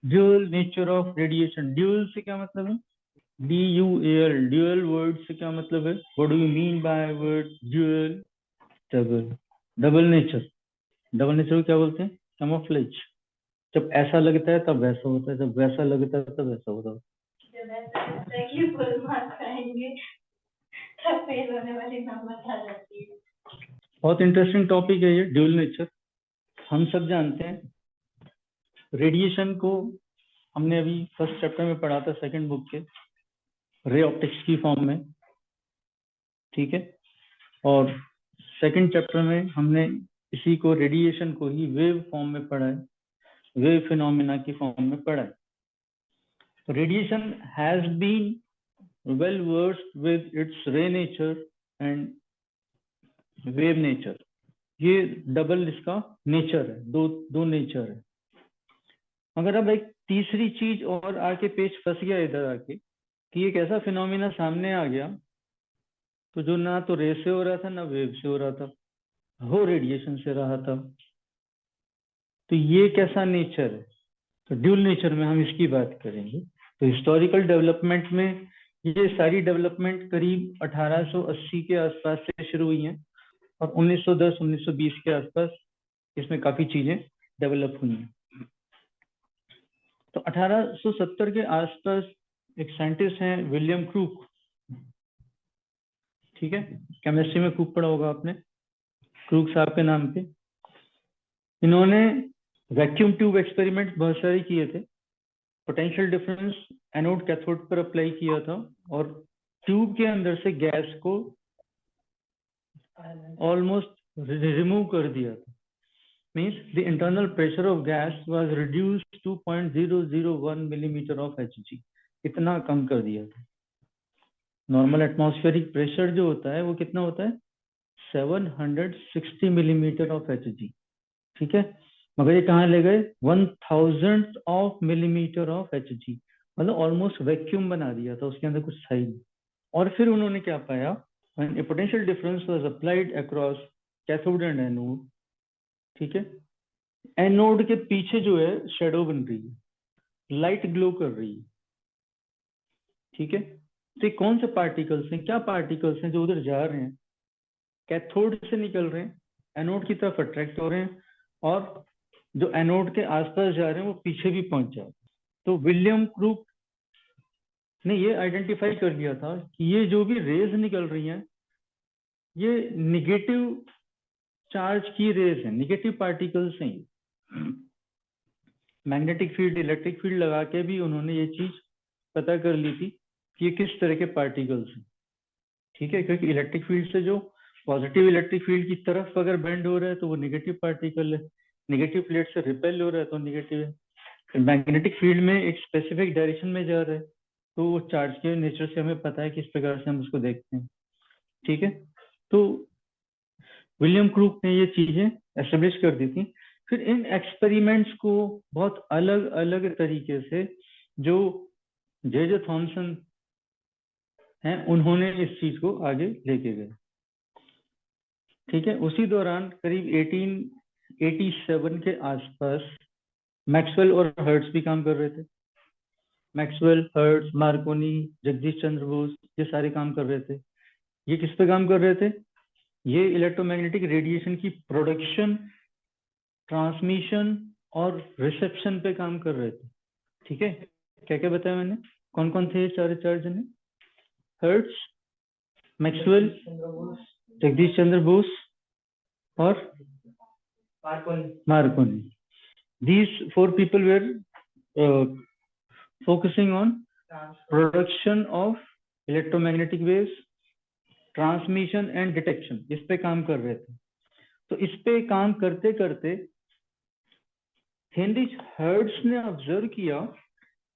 Dual nature of radiation, dual से क्या मतलब है? DUAL, ड्यूअल वर्ड से क्या मतलब है? What do you mean by word dual? Double, double nature. Double nature को क्या बोलते हैं? कैमोफ्लेज। जब ऐसा लगता है तब वैसा होता है, जब वैसा लगता है तब ऐसा होता है। जब ऐसा लगता है कि फुल मार्क्स आएंगे तब फेल होने वाली नौबत आ जाती है। बहुत इंटरेस्टिंग टॉपिक है ये ड्यूल नेचर। हम सब जानते हैं रेडिएशन को, हमने अभी फर्स्ट चैप्टर में पढ़ा था सेकंड बुक के, रे ऑप्टिक्स की फॉर्म में, ठीक है। और सेकंड चैप्टर में हमने इसी को, रेडिएशन को ही वेव फॉर्म में पढ़ा है, वेव फिनोमिना की फॉर्म में पढ़ा है। तो radiation has been well versed with its ray nature and wave nature. ये डबल इसका नेचर है, दो दो नेचर है। मगर अब एक तीसरी चीज और आके पेच फंस गया इधर आके, कि एक ऐसा फिनोमिना सामने आ गया तो जो ना तो रे से हो रहा था ना वेव से हो रहा था, वो रेडिएशन से रहा था। तो ये कैसा नेचर है? तो ड्यूल नेचर में हम इसकी बात करेंगे। तो हिस्टोरिकल डेवलपमेंट में ये सारी डेवलपमेंट करीब 1880 के आसपास से शुरू हुई हैं, और 1910-1920 के आसपास इसमें काफी चीजें डेवलप हुई हैं। तो 1870 के आसपास एक साइंटिस्ट हैं विलियम क्रूक, ठीक है, केमिस्ट्री में खूब पढ़ा होगा आपने, क्रूक साहब के नाम पे। इन्होंने वैक्यूम ट्यूब एक्सपेरिमेंट बहुत सारे किए थे, पोटेंशियल डिफरेंस एनोड कैथोड पर अप्लाई किया था, और ट्यूब के अंदर से गैस को ऑलमोस्ट रिमूव कर दिया था। Means the internal pressure of gas was reduced to 0.001 millimetre of Hg, इतना कम कर दिया था। नॉर्मल एटमॉस्फेरिक प्रेशर जो होता है वो कितना होता है? 760 मिलीमीटर ऑफ Hg, ठीक है। मगर ये कहाँ ले गए? 1000 ऑफ मिलीमीटर ऑफ Hg, मतलब ऑलमोस्ट वैक्यूम बना दिया था, उसके अंदर कुछ था ही नहीं। और फिर उन्होंने क्या पाया? When a potential difference was applied across cathode and anode, ठीक है, एनोड के पीछे जो है शेडो बन रही है, लाइट ग्लो कर रही है, ठीक है। तो ये कौन से पार्टिकल्स हैं, क्या पार्टिकल्स हैं जो उधर जा रहे हैं, कैथोड से निकल रहे हैं, एनोड की तरफ अट्रैक्ट हो रहे हैं, और जो एनोड के आसपास जा रहे हैं वो पीछे भी पहुंच जा रहे हैं। तो विलियम क्रूक ने ये आइडेंटिफाई कर लिया था कि ये जो भी रेज निकल रही हैं ये निगेटिव चार्ज की रेज है, निगेटिव पार्टिकल्स हैं। मैग्नेटिक फील्ड, इलेक्ट्रिक फील्ड लगा के भी उन्होंने ये चीज पता कर ली थी कि ये किस तरह के पार्टिकल्स हैं, ठीक है। क्योंकि इलेक्ट्रिक फील्ड से जो पॉजिटिव इलेक्ट्रिक फील्ड की तरफ अगर बेंड हो रहा है तो वो निगेटिव पार्टिकल है, निगेटिव प्लेट से रिपेल हो रहा है तो निगेटिव है। मैग्नेटिक फील्ड में एक स्पेसिफिक डायरेक्शन में जा रहा है तो वो चार्ज के नेचर से हमें पता है किस प्रकार से हम उसको देखते हैं, ठीक है। तो विलियम क्रूक ने ये चीजें एस्टेब्लिश कर दी थी। फिर इन एक्सपेरिमेंट्स को बहुत अलग अलग तरीके से जो जे जे थॉमसन हैं उन्होंने इस चीज को आगे लेके गए, ठीक है। उसी दौरान करीब 1887 के आसपास मैक्सवेल और हर्ट्ज भी काम कर रहे थे। Maxwell, hertz, Markovnikov, Jagdish Chandra Bose, ये सारे काम कर रहे थे। ये किस पे काम कर रहे थे? ये इलेक्ट्रोमैग्नेटिक रेडिएशन की प्रोडक्शन, ट्रांसमिशन और रिसेप्शन पे काम कर रहे थे, ठीक है। क्या क्या बताया मैंने? कौन कौन थे ये चार चार जने? हर्ट्ज, मैक्सवेल, जगदीश चंद्र बोस और Markovnikov. These four people were focusing on production of electromagnetic waves, transmission and detection, इस पे काम कर रहे थे। तो इस पे काम करते करते हेनरिच हर्ट्ज ने ऑब्जर्व किया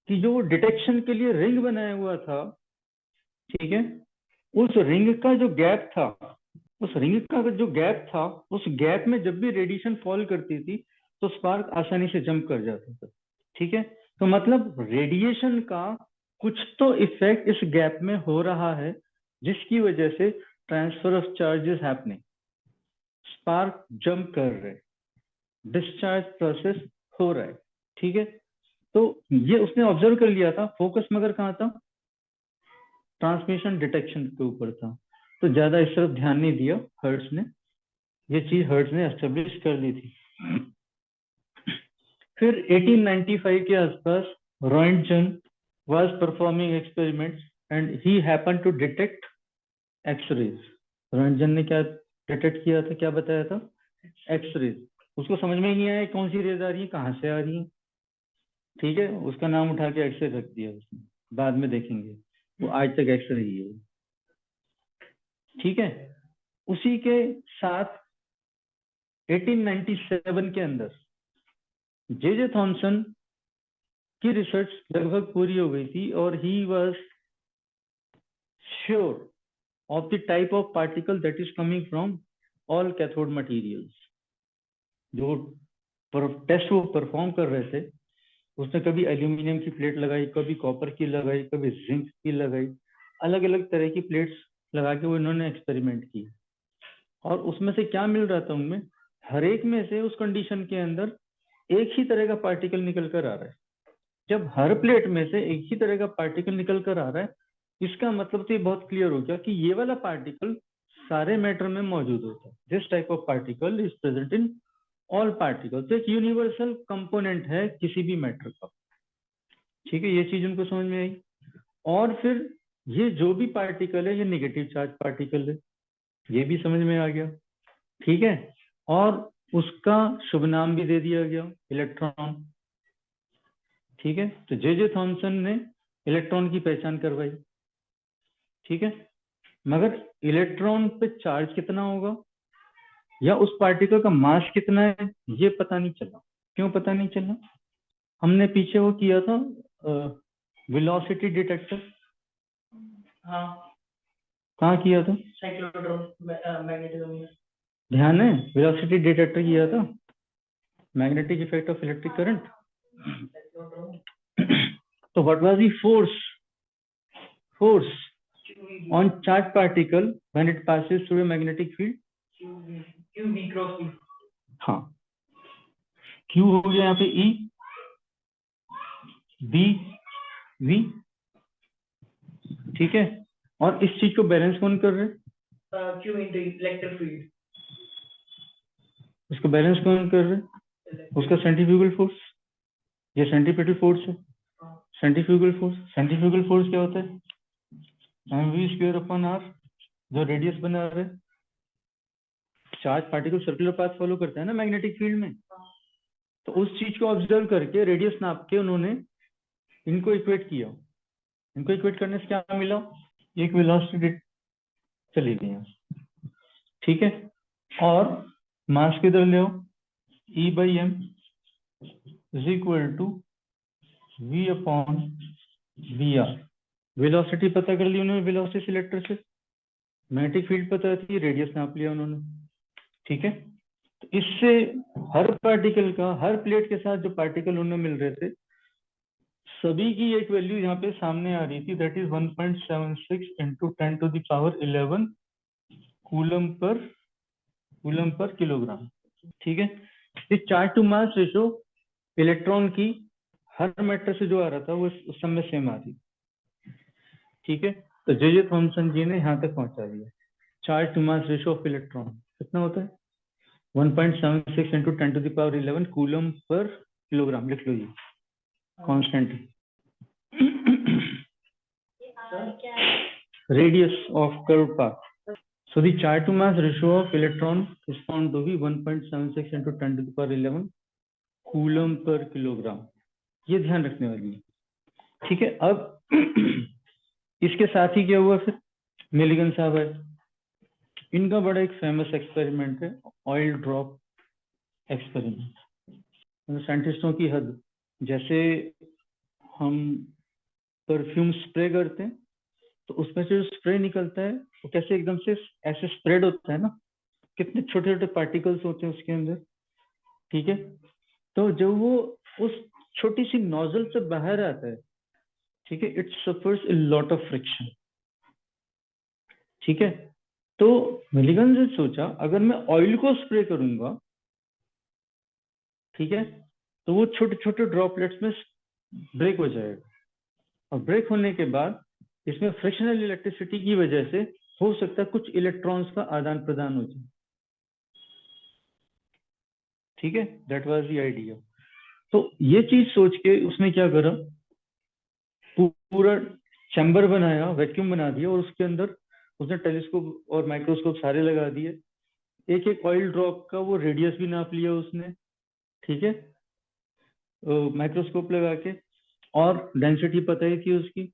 कि जो डिटेक्शन के लिए रिंग बनाया हुआ था, ठीक है, उस रिंग का जो गैप था, उस रिंग का जो गैप था, उस गैप में जब भी रेडिएशन फॉल करती थी तो स्पार्क आसानी से जंप कर जाता था, ठीक है। तो मतलब रेडिएशन का कुछ तो इफेक्ट इस गैप में हो रहा है जिसकी वजह से transfer of charges happening, spark jump कर रहे, डिस्चार्ज प्रोसेस हो रहा है, ठीक है। तो ये उसने ऑब्जर्व कर लिया था, फोकस मगर कहाँ था, ट्रांसमिशन डिटेक्शन के ऊपर था, तो ज्यादा इस तरफ ध्यान नहीं दिया हर्ट्ज ने, ये चीज हर्ट्ज ने एस्टेब्लिश कर ली थी। फिर 1895 के आसपास रॉयंटजन was performing experiments and he happened to detect X-rays. Ranjan ने क्या डिटेक्ट किया था, क्या बताया था, एक्स-रेज। उसको समझ में ही नहीं आया कौन सी रेज आ रही है, कहाँ से आ रही है, ठीक है, उसका नाम उठा के एक्स-रे रख दिया उसने, बाद में देखेंगे, वो आज तक एक्स-रे ही है, ठीक है। उसी के साथ 1897 के अंदर जे थॉमसन की रिसर्च लगभग पूरी हो गई थी और he was sure of the type of particle that is coming from all cathode materials। जो टेस्ट वो परफॉर्म कर रहे थे, उसने कभी एल्यूमिनियम की प्लेट लगाई, कभी कॉपर की लगाई, कभी जिंक की लगाई, अलग अलग तरह की प्लेट्स लगा के वो इन्होंने एक्सपेरिमेंट की, और उसमें से क्या मिल रहा था, उनमें हर एक में से उस कंडीशन के अंदर एक ही तरह का पार्टिकल निकल कर आ रहा है। जब हर प्लेट में से एक ही तरह का पार्टिकल निकल कर आ रहा है, इसका मतलब तो ये बहुत क्लियर हो गया कि ये वाला पार्टिकल सारे मैटर में मौजूद होता है। This type of particle is present in all particle. तो एक यूनिवर्सल कंपोनेंट है किसी भी मैटर का, ठीक है, ये चीज उनको समझ में आई। और फिर ये जो भी पार्टिकल है ये नेगेटिव चार्ज पार्टिकल है, ये भी समझ में आ गया, ठीक है। और उसका शुभ नाम भी दे दिया गया, इलेक्ट्रॉन, ठीक है। तो जे थॉमसन ने इलेक्ट्रॉन की पहचान करवाई, ठीक है, मगर इलेक्ट्रॉन पे चार्ज कितना होगा या उस पार्टिकल का मास कितना है ये पता नहीं चला। क्यों पता नहीं चला? हमने पीछे वो किया था वेलोसिटी डिटेक्टर, हाँ कहाँ किया था, साइक्लोट्रॉन मैग्नेटिज्म में, ध्यान है, वेलोसिटी डिटेक्टर किया था, magnetic effect of electric current. तो what was the force on charged particle when it passes through a magnetic field? QV cross V। हाँ, Q हो गया यहाँ पे E, B, V, ठीक है। और इस चीज को बैलेंस कौन कर रहे हैं? Q into इलेक्ट्रिक फील्ड, इसको बैलेंस कौन कर रहे हैं? उसका सेंट्रीफ्यूगल फोर्स, ये सेंट्रीपिटल फोर्स है। सेंट्रीफ्यूगल फोर्स क्या होता है? mv स्क्वायर अपॉन r, जो रेडियस बना रहे, charge particle circular path follow करता है ना मैग्नेटिक फील्ड में, तो उस चीज को ऑब्जर्व करके रेडियस नाप के उन्होंने इनको इक्वेट किया। इनको इक्वेट करने से क्या मिला, एक वेलोसिटी चली गई, ठीक है। और मास किधर ले आओ, E by m is equal to V upon v r. Velocity पता कर ली उन्होंने, वेलोसिटी सिलेक्टर से मैग्नेटिक फील्ड पता थी, रेडियस नाप लिया उन्होंने, ठीक है। तो इससे हर पार्टिकल का, हर प्लेट के साथ जो पार्टिकल उन्हें मिल रहे थे, सभी की एक वैल्यू यहाँ पे सामने आ रही थी, that is 1.76 into 10 to the power 11 coulomb per kilogram, ठीक है। इस charge to mass ratio electron की हर मैटर से जो आ रहा था वो उस समय सेम आ रही, ठीक है। तो जे थॉमसन जी ने यहाँ तक पहुंचा दिया। Charge to mass ratio of electron कितना होता है, 1.76 into 10 to the power 11 coulomb per kilogram, लिख लो ये constant. radius of curved path. So the charge to mass ratio of electron is found to be 1.76 into 10 to the power 11 coulomb per kilogram. ये ध्यान रखने वाली है, ठीक है। अब इसके साथ ही क्या हुआ फिर, मिलिगन साहब है, इनका बड़ा एक फेमस एक्सपेरिमेंट है ऑयल ड्रॉप एक्सपेरिमेंट। साइंटिस्टों की हद, जैसे हम परफ्यूम स्प्रे करते हैं तो उसमें से जो स्प्रे निकलता है वो कैसे एकदम से ऐसे स्प्रेड होता है ना, कितने छोटे छोटे पार्टिकल्स होते हैं उसके अंदर, ठीक है। तो जब वो उस छोटी सी नोजल से बाहर आता है, ठीक है, it suffers a lot of friction, ठीक है। तो मिलिगन ने सोचा अगर मैं ऑयल को स्प्रे करूंगा, ठीक है, तो वो छोटे छोटे ड्रॉपलेट्स में ब्रेक हो जाएगा, और ब्रेक होने के बाद इसमें फ्रिक्शनल इलेक्ट्रिसिटी की वजह से हो सकता है कुछ इलेक्ट्रॉन्स का आदान प्रदान हो जाए। ठीक है, दैट वाज द आइडिया। तो ये चीज सोच के उसने क्या करा, पूरा चैम्बर बनाया, वैक्यूम बना दिया, और उसके अंदर उसने टेलीस्कोप और माइक्रोस्कोप सारे लगा दिए। एक एक ऑयल ड्रॉप का वो रेडियस भी नाप लिया उसने। ठीक है, माइक्रोस्कोप लगा के, और डेंसिटी पता ही थी उसकी,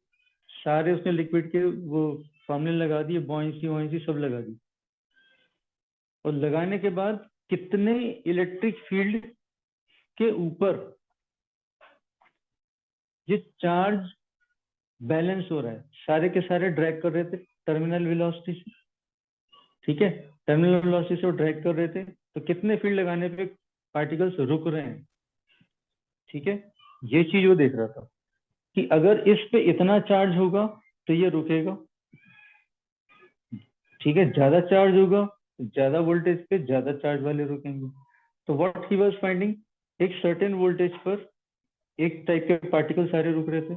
सारे उसने लिक्विड के वो फॉर्मूले लगा दिए, बॉयंसी वॉयंसी सब लगा दी। और लगाने के बाद कितने इलेक्ट्रिक फील्ड के ऊपर ये चार्ज बैलेंस हो रहा है, सारे के सारे ड्रैग कर रहे थे टर्मिनल वेलोसिटी से। ठीक है, टर्मिनल वेलोसिटी से वो ड्रैग कर रहे थे, तो कितने फील्ड लगाने पे पार्टिकल्स रुक रहे हैं। ठीक है, ये चीज वो देख रहा था कि अगर इस पे इतना चार्ज होगा तो ये रुकेगा। ठीक है, ज्यादा चार्ज होगा तो ज्यादा वोल्टेज पे ज्यादा चार्ज वाले रुकेंगे। तो व्हाट ही वाज फाइंडिंग, एक सर्टेन वोल्टेज पर एक टाइप के पार्टिकल सारे रुक रहे थे,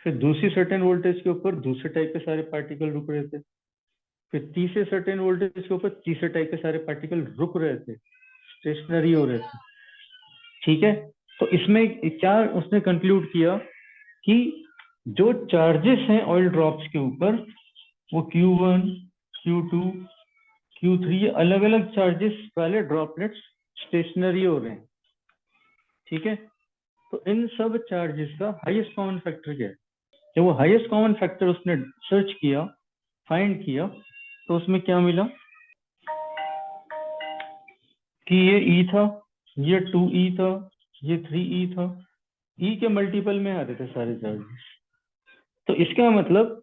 फिर दूसरी सर्टेन वोल्टेज के ऊपर दूसरे टाइप के सारे पार्टिकल रुक रहे थे, फिर तीसरे सर्टेन वोल्टेज के ऊपर तीसरे टाइप के सारे पार्टिकल रुक रहे थे, स्टेशनरी हो रहे थे। ठीक है, तो इसमें क्या उसने कंक्लूड किया कि जो चार्जेस हैं ऑयल ड्रॉप्स के ऊपर, वो Q1, Q2, Q3, अलग अलग चार्जेस वाले ड्रॉपलेट्स स्टेशनरी हो रहे हैं। ठीक है, तो इन सब चार्जेस का हाईएस्ट कॉमन फैक्टर क्या है। जब वो हाईएस्ट कॉमन फैक्टर उसने सर्च किया, फाइंड किया, तो उसमें क्या मिला कि ये E था, ये 2E था, ये 3E था। E के मल्टीपल में आ रहे थे सारे चार्जेस। तो इसका मतलब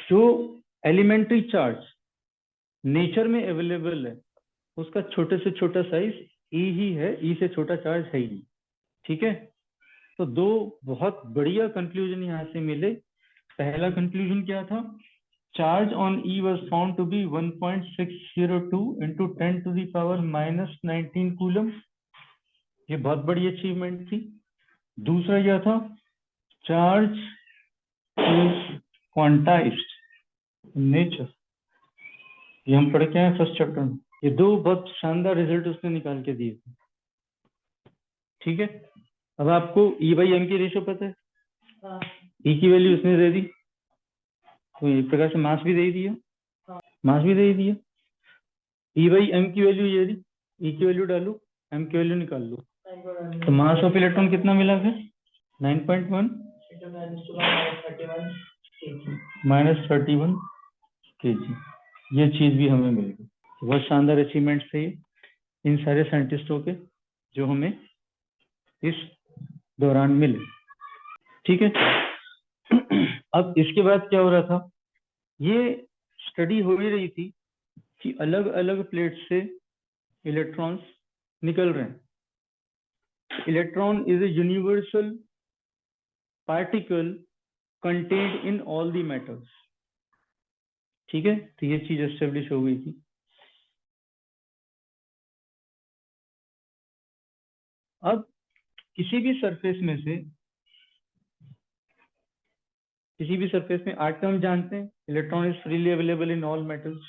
जो एलिमेंट्री चार्ज नेचर में अवेलेबल है उसका छोटे से छोटा साइज E ही है, E से छोटा चार्ज है ही नहीं। ठीक है, तो दो बहुत बढ़िया कंक्लूजन यहाँ से मिले। पहला कंक्लूजन क्या था, charge on E was found to be 1.602 into 10 to the power -19 coulomb. ये बहुत बड़ी अचीवमेंट थी। दूसरा क्या था, charge is quantized in nature, ये हम पढ़ के आए फर्स्ट चैप्टर में। ये दो बहुत शानदार रिजल्ट उसने निकाल के दिए थे। ठीक है, अब आपको E/m की रेशो पता है, हाँ, E की वैल्यू उसने दे दी, तो एक प्रकार से मास भी दे दिया, मास भी दे दिया। E/m की वैल्यू ये दी, E की वैल्यू डालो, m की वैल्यू निकाल लो, तो मास ऑफ इलेक्ट्रॉन कितना मिला फिर 9.1 -31 kg। ये चीज भी हमें मिल गई। बहुत शानदार अचीवमेंट थे इन सारे साइंटिस्टों के जो हमें इस दौरान मिले। ठीक है, अब इसके बाद क्या हो रहा था, ये स्टडी हो ही रही थी कि अलग अलग प्लेट से इलेक्ट्रॉन्स निकल रहे हैं। Electron is a universal particle contained in all the metals. ठीक है, तो ये चीज एस्टेब्लिश हो गई थी। अब किसी भी सरफेस में आटम जानते हैं, electron is freely available in all metals,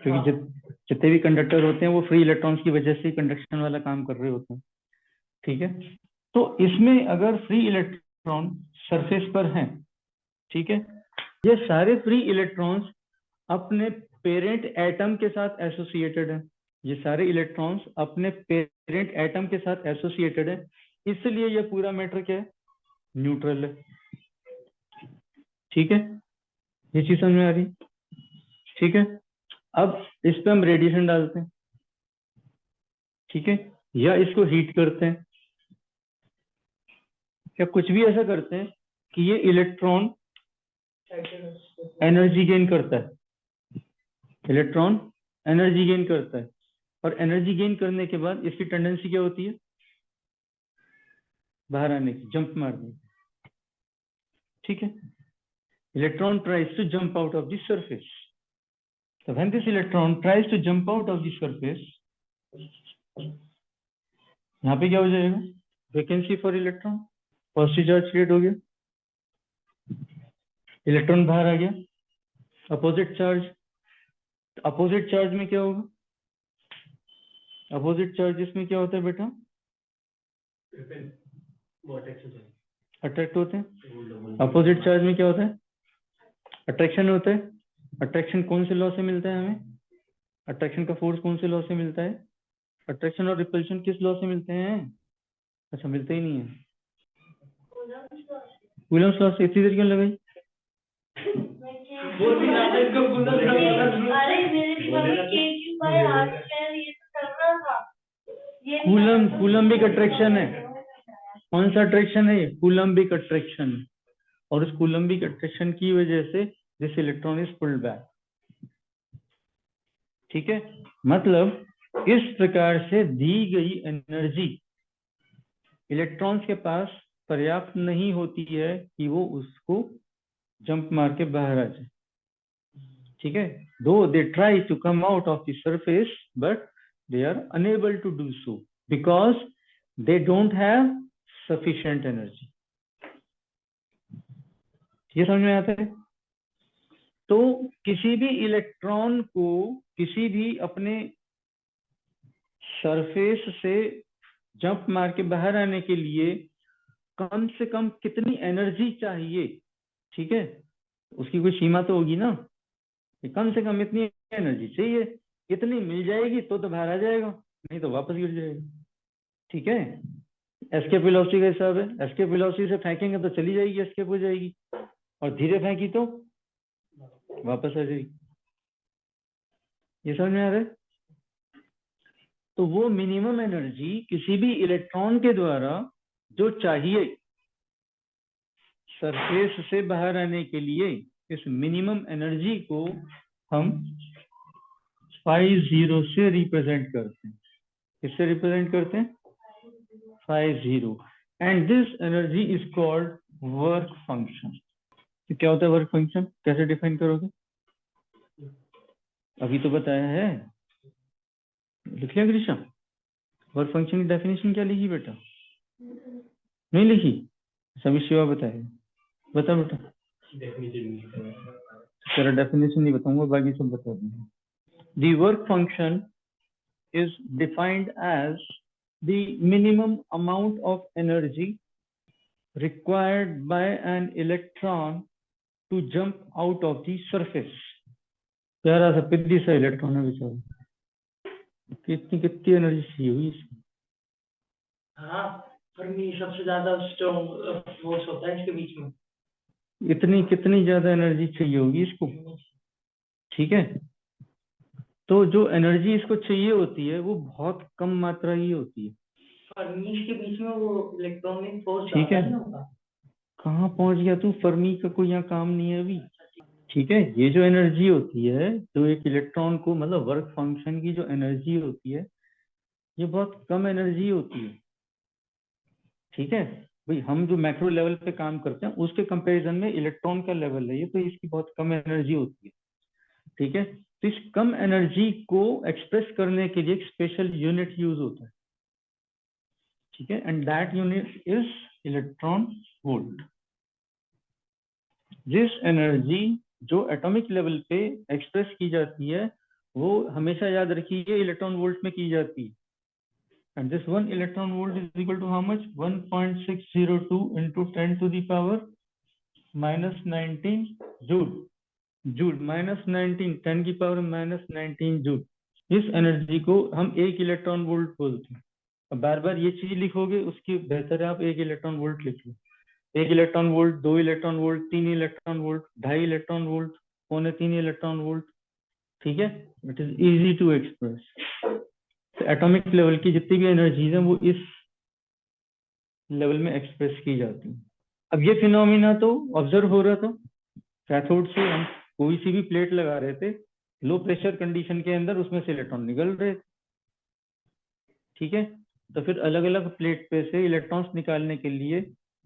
क्योंकि जितने भी कंडक्टर होते हैं वो फ्री इलेक्ट्रॉन्स की वजह से कंडक्शन वाला काम कर रहे होते हैं। ठीक है, तो इसमें अगर फ्री इलेक्ट्रॉन सरफेस पर हैं, ठीक है, ये सारे फ्री इलेक्ट्रॉन्स अपने पेरेंट एटम के साथ एसोसिएटेड हैं। ये सारे इलेक्ट्रॉन्स अपने पेरेंट एटम के साथ एसोसिएटेड है, इसलिए ये पूरा मैटर क्या है, न्यूट्रल है। ठीक है, ये चीज समझ में आ रही। ठीक है, अब इस पे हम रेडिएशन डालते हैं। ठीक है, या इसको हीट करते हैं, या कुछ भी ऐसा करते हैं कि ये इलेक्ट्रॉन एनर्जी गेन करता है, इलेक्ट्रॉन एनर्जी गेन करता है, और एनर्जी गेन करने के बाद इसकी टेंडेंसी क्या होती है, बाहर आने की, जंप मारने की। ठीक है, electron tries to jump out of the surface. So when this electron tries to jump out of the surface, यहाँ पे क्या हो जाएगा, vacancy for electron, positive charge create हो गया, इलेक्ट्रॉन बाहर आ गया। अपोजिट चार्ज में क्या होगा? अपोजिट चार्जेस में क्या होता है बेटा? अट्रैक्ट होते हैं। अपोजिट चार्ज में क्या होता है? अट्रैक्शन होता है। अट्रैक्शन कौन से लॉ से मिलता है हमें? अट्रैक्शन का फोर्स कौन से लॉ से मिलता है? अट्रैक्शन और रिपल्शन किस लॉ से मिलते हैं? अच्छा, मिलते ही नहीं है। कूलम्स लॉ से। इतनी देर क्यों लगाई? कूलम्बिक अट्रैक्शन है। कौन सा अट्रैक्शन है? Coulombic attraction. और उस कूलम्बिक अट्रैक्शन की वजह से this electron is pulled back. ठीक है, मतलब इस प्रकार से दी गई एनर्जी इलेक्ट्रॉन्स के पास पर्याप्त नहीं होती है कि वो उसको जंप मार के बाहर आ जाए। ठीक है, दो they try to come out of the surface but they are unable to do so because they don't have sufficient energy. ये समझ में आता है? तो किसी भी इलेक्ट्रॉन को किसी भी अपने सरफेस से जंप मार के बाहर आने के लिए कम से कम कितनी एनर्जी चाहिए? ठीक है, उसकी कोई सीमा तो होगी ना, कम से कम इतनी एनर्जी चाहिए, इतनी मिल जाएगी तो बाहर आ जाएगा, नहीं तो वापस गिर जाएगा। ठीक है, एस्केप वेलोसिटी का हिसाब है। एस्केप वेलोसिटी से फेंकेंगे तो चली जाएगी, एस्केप हो जाएगी, और धीरे फेंकी तो वापस आ जाएगी। ये समझ में आ रहा है? तो वो मिनिमम एनर्जी किसी भी इलेक्ट्रॉन के द्वारा जो चाहिए सरफेस से बाहर आने के लिए, इस मिनिमम एनर्जी को हम φ0 से रिप्रेजेंट करते हैं। किससे रिप्रेजेंट करते हैं? φ0। And this energy is called work function. तो क्या होता है वर्क फंक्शन? कैसे डिफाइन करोगे? अभी तो बताया है, लिख लिया कृष्णा? वर्क फंक्शन की डेफिनेशन क्या लिखी बेटा? नहीं लिखी? सभी शिवा बताए। बता बेटा। तेरा डेफिनेशन नहीं बताऊंगा, बाकी सब बता दूंगा। The work function is defined as the minimum amount of energy required by an electron to jump out of the surface। प्यारा सा पिद्दी सा इलेक्ट्रॉन है बेचारा, कितनी एनर्जी चाहिए हुई इसमें? हाँ, फर्मी सबसे ज्यादा स्ट्रॉन्ग फोर्स होता है इसके बीच में। इतनी कितनी ज्यादा एनर्जी चाहिए होगी इसको? ठीक है, तो जो एनर्जी इसको चाहिए होती है वो बहुत कम मात्रा ही होती है। फर्मी के बीच में वो इलेक्ट्रॉनिक फोर्स ठीक है, कहाँ पहुंच गया तू? फर्मी का कोई यहाँ काम नहीं है अभी। ठीक है, ये जो एनर्जी होती है जो एक इलेक्ट्रॉन को, मतलब वर्क फंक्शन की जो एनर्जी होती है, ये बहुत कम एनर्जी होती है। ठीक है भाई, हम जो मैक्रो लेवल पे काम करते हैं उसके कंपैरिजन में इलेक्ट्रॉन का लेवल है ये, तो इसकी बहुत कम एनर्जी होती है। ठीक है, तो इस कम एनर्जी को एक्सप्रेस करने के लिए एक स्पेशल यूनिट यूज होता है। ठीक है, and that unit is electron volt. जिस एनर्जी जो एटॉमिक लेवल पे एक्सप्रेस की जाती है वो हमेशा याद रखिए इलेक्ट्रॉन वोल्ट में की जाती है। And this 1 electron volt is equal to how much? 1.602 into 10 to the power -19 joule. Joule -19, 10 की पावर -19 जूल। इस एनर्जी को हम 1 इलेक्ट्रॉन वोल्ट बोलते हैं। अब बार बार ये चीज लिखोगे उसकी बेहतर है आप 1 इलेक्ट्रॉन वोल्ट लिख लो। 1 electron volt, 2 electron volt, 3 electron volt, 2.5 electron volt, 2.25 electron volt. ठीक है, it is easy to express. Atomic level की जितनी भी एनर्जीज हैं वो इस लेवल में एक्सप्रेस की जाती है। अब ये फिनोमिना तो ऑब्जर्व हो रहा था, कैथोड से हम कोई सी भी प्लेट लगा रहे थे, लो प्रेशर कंडीशन के अंदर उसमें से इलेक्ट्रॉन निकल रहे थे। ठीक है, तो फिर अलग अलग प्लेट पे से इलेक्ट्रॉन्स निकालने के लिए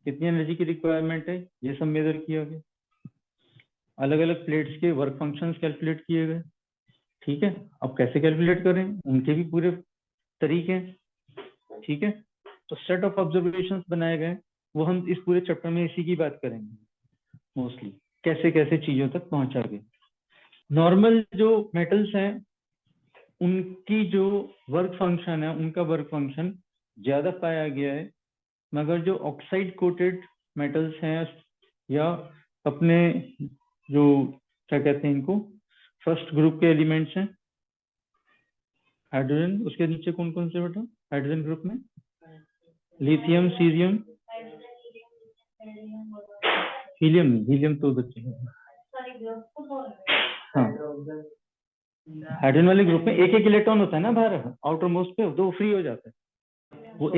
कितनी एनर्जी की रिक्वायरमेंट है ये सब मेजर किया गया। अलग अलग प्लेट्स के वर्क फंक्शंस कैलकुलेट किए गए। ठीक है, अब कैसे कैलकुलेट करें उनके भी पूरे तरीके हैं। ठीक है, तो सेट ऑफ ऑब्जर्वेशंस बनाए गए वो हम इस पूरे चैप्टर में इसी की बात करेंगे मोस्टली, कैसे कैसे चीजों तक पहुंचा के। नॉर्मल जो मेटल्स हैं उनकी जो वर्क फंक्शन है, उनका वर्क फंक्शन ज्यादा पाया गया है, मगर जो ऑक्साइड कोटेड मेटल्स हैं या अपने जो क्या कहते हैं इनको, फर्स्ट ग्रुप के एलिमेंट्स हैं हाइड्रोजन, उसके नीचे कौन कौन से बेटा हाइड्रोजन ग्रुप में? लिथियम, सीरियम, हीलियम नहीं, हीलियम तो बच्चे हाँ, हाइड्रोजन वाले ग्रुप में एक एक इलेक्ट्रॉन होता है ना बाहर आउटर मोस्ट पे, तो फ्री हो जाता है। वो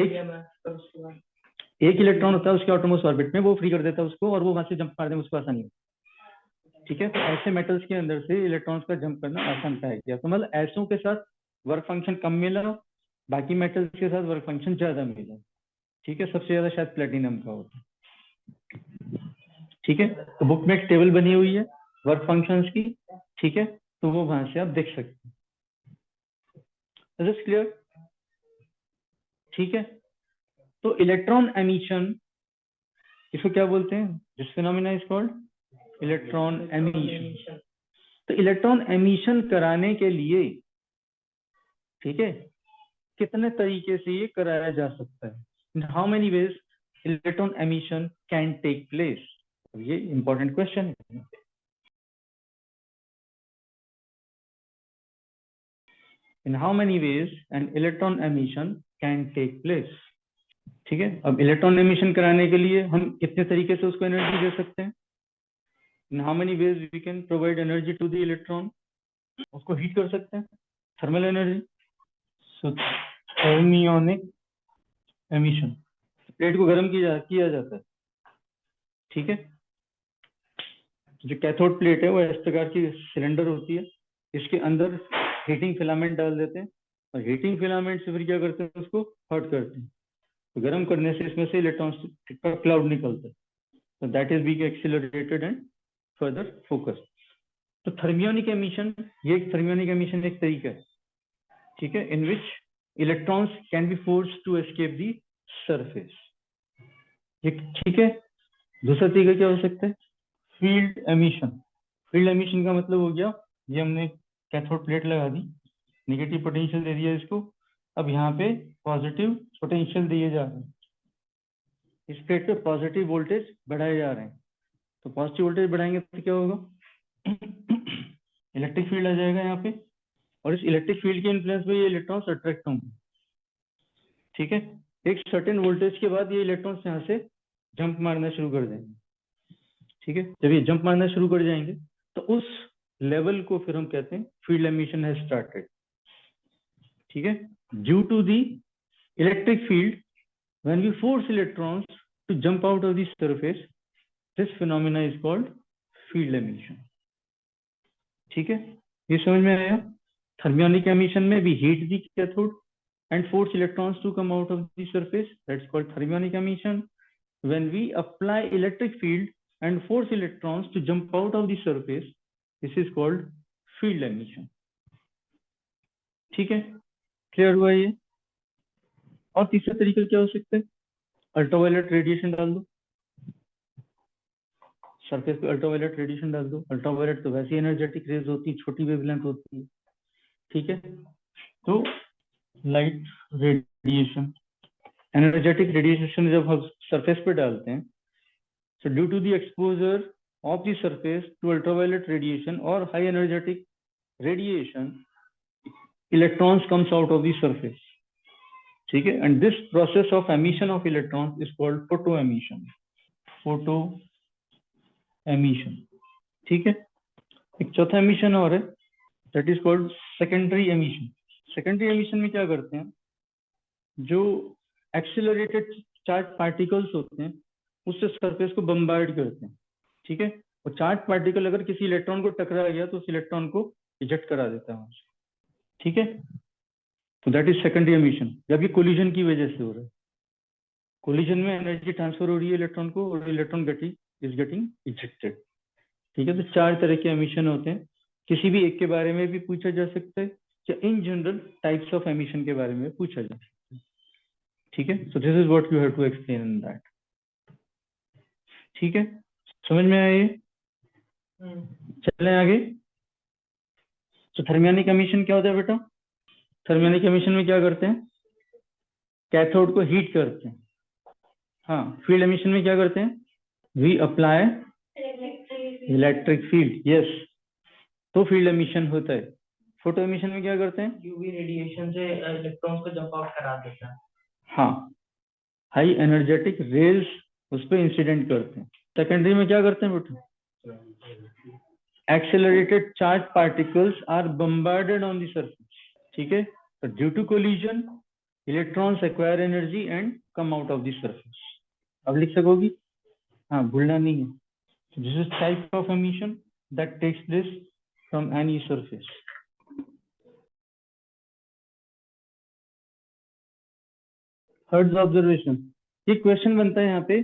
एक इलेक्ट्रॉन होता है उसके आउटर मोस्ट ऑर्बिट में, वो फ्री कर देता है उसको और वो वहां से जंप मार दे उसको आसानी होती। ठीक है, तो ऐसे मेटल्स के अंदर से इलेक्ट्रॉन्स का जंप करना आसान पाया गया। तो मतलब ऐसों के साथ वर्क फंक्शन कम मिला, बाकी मेटल्स के साथ वर्क फंक्शन ज्यादा मिला। ठीक है, सबसे ज्यादा शायद प्लेटिनम का होता है। ठीक है, तो बुक में एक टेबल बनी हुई है वर्क फंक्शंस की। ठीक है, तो वो वहां से आप देख सकते हैं। Is clear? ठीक है, तो इलेक्ट्रॉन एमिशन इसको क्या बोलते हैं? This phenomena is called electron emission. तो इलेक्ट्रॉन एमिशन कराने के लिए, ठीक है, कितने तरीके से ये कराया जा सकता है? In how many ways electron emission can take place? ये इंपॉर्टेंट क्वेश्चन है। In how many ways an electron emission can take place? ठीक है, अब इलेक्ट्रॉन एमिशन कराने के लिए हम कितने तरीके से उसको एनर्जी दे सकते हैं? In how many ways we can provide energy to the electron? उसको हीट कर सकते हैं, thermal energy. So thermionic emission, plate को गर्म किया जाता है। ठीक है, जो कैथोड प्लेट है वो इस प्रकार की सिलेंडर होती है, इसके अंदर हीटिंग फिलामेंट डाल देते हैं और हीटिंग फिलामेंट से फिर क्या करते हैं, उसको हॉट करते हैं। तो गर्म करने से इसमें से इलेक्ट्रॉन्स का क्लाउड निकलता है, तो that is being accelerated and further focus. तो थर्मियोनिक एमिशन, ये थर्मियोनिक एमिशन एक तरीका है, ठीक है, in which electrons can be forced to escape the surface. ठीक है, दूसरा तरीका क्या हो सकता है? Field emission. फील्ड एमिशन का मतलब हो गया, ये हमने कैथोड प्लेट लगा दी, नेगेटिव पोटेंशियल दे दिया इसको, अब यहाँ पे पॉजिटिव पोटेंशियल दिए जा रहे हैं, इस प्लेट पे पॉजिटिव वोल्टेज बढ़ाए जा रहे हैं। तो पॉजिटिव वोल्टेज बढ़ाएंगे तो क्या होगा? इलेक्ट्रिक फील्ड आ जाएगा यहाँ पे, और इस इलेक्ट्रिक फील्ड के इन्फ्लुएंस में ये इलेक्ट्रॉन्स अट्रैक्ट होंगे। ठीक है, एक सर्टेन वोल्टेज के बाद ये इलेक्ट्रॉन्स यहाँ से जंप मारना शुरू कर देंगे। ठीक है, जब ये जंप मारना शुरू कर जाएंगे तो उस लेवल को फिर हम कहते हैं फील्ड एमिशन हैज स्टार्टेड। ठीक है, due to the electric field when we force electrons to jump out of the surface, this phenomena is called field emission. ठीक है, ये समझ में आया? थर्मियोनिक एमिशन में we heat the cathode and force electrons to come out of the surface, that's called thermionic emission. When we apply electric field and force electrons to jump out of the surface, this is called field emission. ठीक है, clear हुआ ये? और तीसरा तरीका क्या हो सकता है? अल्ट्रावायलेट रेडिएशन डाल दो सरफेस पे, अल्ट्रावायलेट रेडिएशन डाल दो। अल्ट्रावायलेट तो वैसी एनर्जेटिक रेज होती है, छोटी वेवलेंथ होती है। ठीक है, तो लाइट रेडिएशन, एनर्जेटिक रेडिएशन जब हम सरफेस पे डालते हैं, so due to the exposure of the surface to ultraviolet radiation or high energetic radiation, electrons comes out of the surface. ठीक है, and this process of emission of electrons is called photoemission. Photoemission. ठीक है, एक चौथा emission और है, that is called secondary emission. Secondary emission में क्या करते हैं, जो एक्सिलरेटेड चार्ज पार्टिकल्स होते हैं उससे सरफेस को बम्बार्ड करते हैं। ठीक है, और चार्ज पार्टिकल अगर किसी इलेक्ट्रॉन को टकरा गया तो उस इलेक्ट्रॉन को इजेक्ट करा देता है। ठीक है, तो दैट इज सेकेंडरी एमिशन, जब ये कोलिजन की वजह से हो रहा है। कोलिजन में एनर्जी ट्रांसफर हो रही है इलेक्ट्रॉन को और इलेक्ट्रॉन इज गेटिंग इजेक्टेड। ठीक है, तो चार तरह के एमिशन होते हैं, किसी भी एक के बारे में भी पूछा जा सकता है या in general types of emission के बारे में पूछा जा सकता है। ठीक है, so this is what you have to explain in that. ठीक है, समझ में आया ये? चलें आगे। तो थर्मियोनिक एमिशन क्या होता है बेटा? थर्मियोनिक एमिशन में क्या करते हैं? कैथोड को हीट करते हैं। हाँ, फील्ड एमिशन में क्या करते हैं? We apply electric field, yes, तो फील्ड एमिशन होता है। फोटो एमिशन में क्या करते हैं? यूवी रेडिएशन से इलेक्ट्रॉन्स को जंप आउट करा देता है। हाँ, हाई एनर्जेटिक रेज उस पर इंसिडेंट करते हैं। सेकेंडरी में क्या करते हैं बेटा? Accelerated charge particles are bombarded on the surface, ठीक है, तो due to collision electrons acquire energy and come out of the surface. अब लिख सकोगी? हाँ, भूलना नहीं है। This is type of emission that takes place from any surface. Hertz observation, ये क्वेश्चन बनता है यहाँ पे,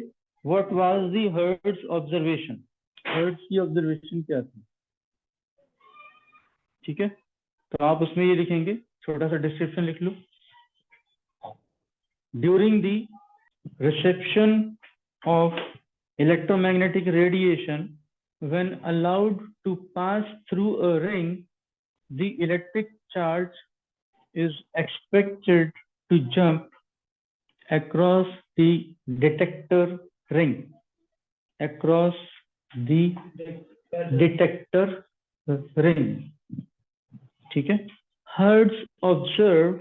what was the Hertz observation? Hertz की ऑब्जर्वेशन क्या थी? ठीक है, तो आप उसमें ये लिखेंगे, छोटा सा डिस्क्रिप्शन लिख लो। During the reception of electromagnetic radiation, when allowed to pass through a ring, the electric charge is expected to jump across the detector ring, across the detector ring, ठीक है। Hertz observed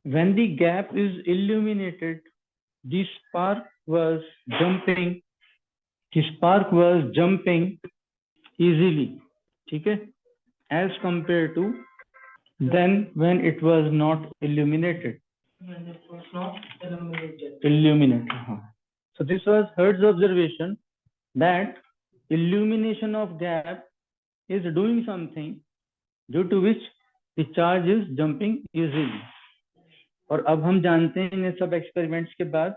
when the gap is illuminated, the spark was jumping easily, ठीक है, as compared to then when it was not illuminated. When it was not illuminated. Illuminated, हाँ. So this was Hertz observation that illumination of gap is doing something due to which the charge is jumping easily. और अब हम जानते हैं इन सब experiments के बाद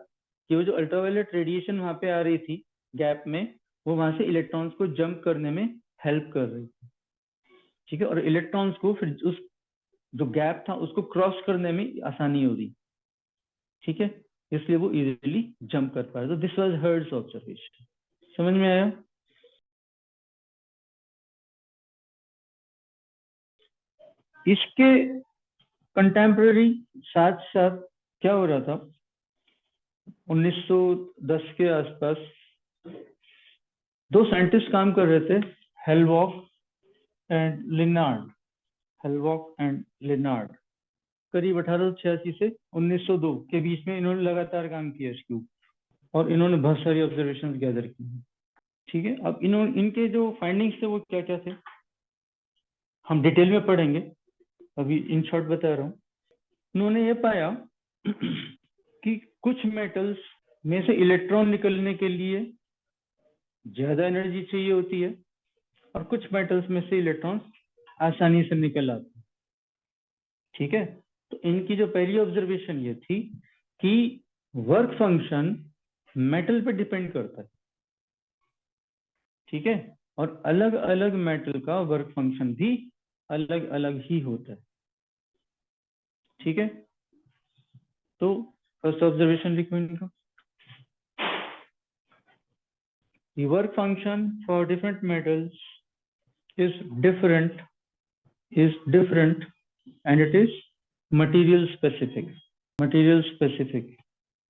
कि वो जो अल्ट्रावायलेट रेडिएशन वहां पे आ रही थी गैप में, वो वहां से इलेक्ट्रॉन्स को जंप करने में हेल्प कर रही थी, ठीक है, और इलेक्ट्रॉन्स को फिर उस जो गैप था उसको क्रॉस करने में आसानी हो रही, ठीक है, इसलिए वो इजीली जंप कर पा रहे। तो दिस वाज हर्ट्ज ऑब्जर्वेशन। समझ में आया? इसके कंटेम्पररी साथ साथ क्या हो रहा था, 1910 के आसपास दो साइंटिस्ट काम कर रहे थे, हेलवॉक एंड लिनार्ड। हेलवॉक एंड लिनार्ड करीब 1886 से 1902 के बीच में इन्होंने लगातार काम किया इसके ऊपर, और इन्होंने बहुत सारी ऑब्जर्वेशंस गैदर की, ठीक है। अब इनके जो फाइंडिंग्स थे वो क्या क्या थे, हम डिटेल में पढ़ेंगे, अभी इन शॉर्ट बता रहा हूँ। इन्होंने ये पाया कि कुछ मेटल्स में से इलेक्ट्रॉन निकलने के लिए ज्यादा एनर्जी चाहिए होती है, और कुछ मेटल्स में से इलेक्ट्रॉन आसानी से निकल आते हैं, ठीक है। तो इनकी जो पहली ऑब्जर्वेशन ये थी कि वर्क फंक्शन मेटल पे डिपेंड करता है, ठीक है, और अलग अलग मेटल का वर्क फंक्शन भी अलग अलग ही होता है, ठीक है। तो फर्स्ट ऑब्जर्वेशन लिखो इनका, the work function for different metals is different and it is material specific.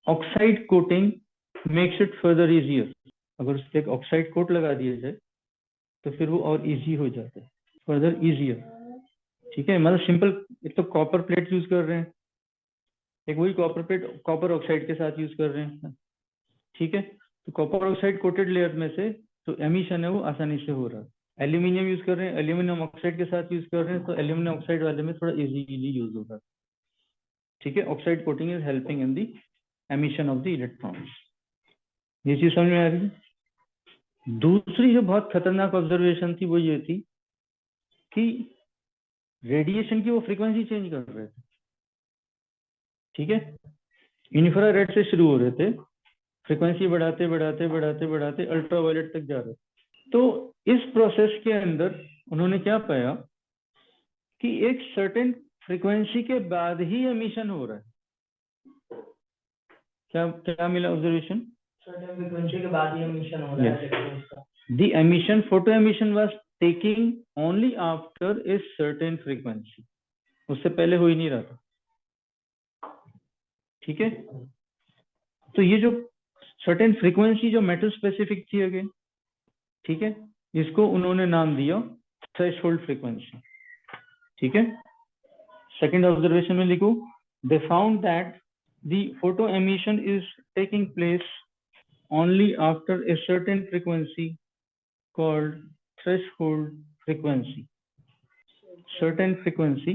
Oxide coating makes it further easier. अगर उस पर एक ऑक्साइड कोट लगा दिया जाए तो फिर वो और इजी हो जाता है, फर्दर इजियर, ठीक है। मतलब सिंपल, एक तो कॉपर प्लेट यूज कर रहे हैं, एक वही कॉपर प्लेट कॉपर ऑक्साइड के साथ यूज कर रहे हैं, ठीक है। तो कॉपर ऑक्साइड कोटेड लेयर में से जो एमिशन है वो आसानी से हो रहा है। एल्यूमिनियम यूज कर रहे हैं, एल्यूमिनियम ऑक्साइड के साथ यूज कर रहे हैं, तो एल्यूमिनियम ऑक्साइड वाले में थोड़ा इजीली यूज होगा, ठीक है। Oxide coating is helping in the emission of the electrons. ये चीज समझ में आ रही है। दूसरी जो बहुत खतरनाक ऑब्जर्वेशन थी वो ये थी कि रेडिएशन की वो फ्रीक्वेंसी चेंज कर रहे थे, ठीक है। इंफ्रारेड से शुरू हो रहे थे, फ्रीक्वेंसी बढ़ाते बढ़ाते बढ़ाते बढ़ाते अल्ट्रावायलेट तक जा रहे थे। तो इस प्रोसेस के अंदर उन्होंने क्या पाया कि एक सर्टेन फ्रीक्वेंसी के बाद ही एमिशन हो रहा है। क्या क्या मिला ऑब्जर्वेशन सर्टेन फ्रीक्वेंसी के बाद ही एमिशन हो रहा है Yes. इलेक्ट्रॉन्स का। The emission, photo emission was taking only after a certain frequency. उससे पहले हो ही नहीं रहा था। ठीक है, तो ये जो certain frequency जो metal specific थी अगेन, ठीक है, इसको उन्होंने नाम दिया threshold frequency। ठीक है, सेकेंड ऑब्जर्वेशन में लिखो, they found that the photo emission is taking place only after a certain frequency called threshold frequency, certain frequency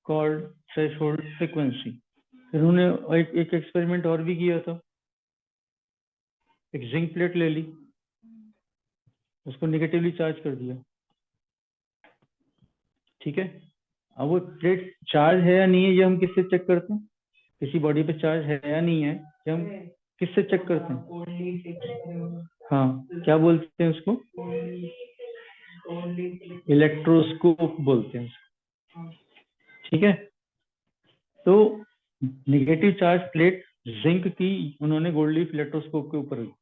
called threshold frequency। फिर उन्होंने एक एक्सपेरिमेंट और भी किया था, एक जिंक प्लेट ले ली, उसको नेगेटिवली चार्ज कर दिया। ठीक है, अब वो प्लेट चार्ज है या नहीं है, ये हम किससे चेक करते हैं? किसी बॉडी पे चार्ज है या नहीं है, ये हम किससे चेक करते हैं? हाँ, क्या बोलते हैं उसको? इलेक्ट्रोस्कोप बोलते हैं उसको। ठीक है, तो नेगेटिव चार्ज प्लेट जिंक की उन्होंने गोल्ड लीफ इलेक्ट्रोस्कोप के ऊपर रखी,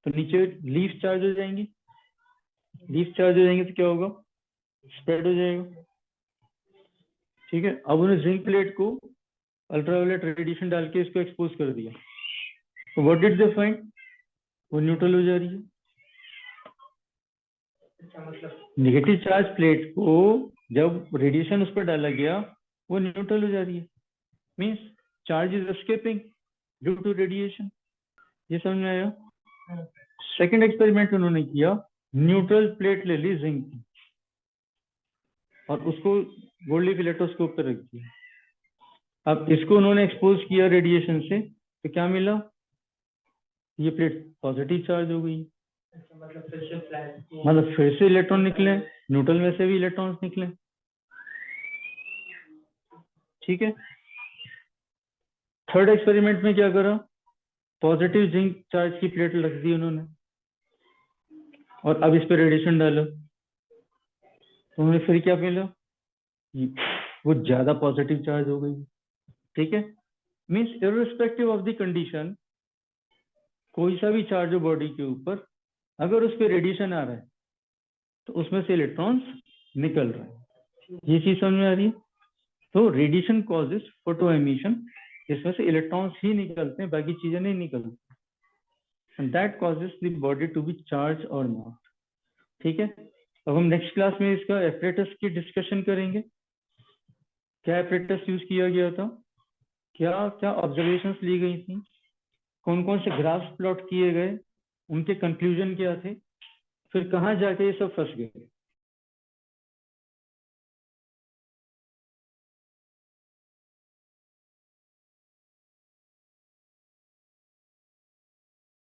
तो नीचे लीफ चार्ज हो जाएंगी, लीफ चार्ज हो जाएंगे तो क्या होगा? स्प्रेड हो जाएगा। ठीक है, अब उन्होंने जिंक प्लेट को अल्ट्रावायलेट रेडिएशन डाल के इसको एक्सपोज कर दिया, तो व्हाट डिड दे फाइंड? वो न्यूट्रल हो जा रही है। नेगेटिव चार्ज प्लेट को जब रेडिएशन उस पर डाला गया, वो न्यूट्रल हो जा रही है, means charge is escaping due to radiation. ये समझ में आया? सेकंड एक्सपेरिमेंट उन्होंने किया, न्यूट्रल प्लेट ले ली जिंक की और उसको गोल्ड लीफ इलेक्ट्रोस्कोप पर रख दिया। अब इसको उन्होंने एक्सपोज किया रेडिएशन से, तो क्या मिला? ये प्लेट पॉजिटिव चार्ज हो गई, मतलब फिर से इलेक्ट्रॉन निकले, न्यूट्रल में से भी इलेक्ट्रॉन्स निकले। ठीक है, थर्ड एक्सपेरिमेंट में क्या करा? पॉजिटिव जिंक चार्ज की प्लेट रख दी उन्होंने और अब इस पे रेडिएशन डाला, तो उन्हें फिर क्या मिला? वो ज्यादा पॉजिटिव चार्ज हो गई। ठीक है, means irrespective of the condition, कोई सा भी चार्ज हो बॉडी के ऊपर, अगर उस पर रेडिएशन आ रहा है तो उसमें से इलेक्ट्रॉन्स निकल रहे हैं। ये चीज समझ में आ रही है? तो रेडिएशन कॉजेस फोटो एमिशन, इसमें से इलेक्ट्रॉन्स ही निकलते हैं, बाकी चीजें नहीं निकलती, and that causes the body to be charge और नॉट। ठीक है, अब हम नेक्स्ट क्लास में इसका एपरेटस की डिस्कशन करेंगे, क्या एपरेटस यूज किया गया था, क्या क्या ऑब्जर्वेशंस ली गई थी, कौन कौन से ग्राफ्स प्लॉट किए गए, उनके कंक्लूजन क्या थे, फिर कहाँ जाके ये सब फंस गए।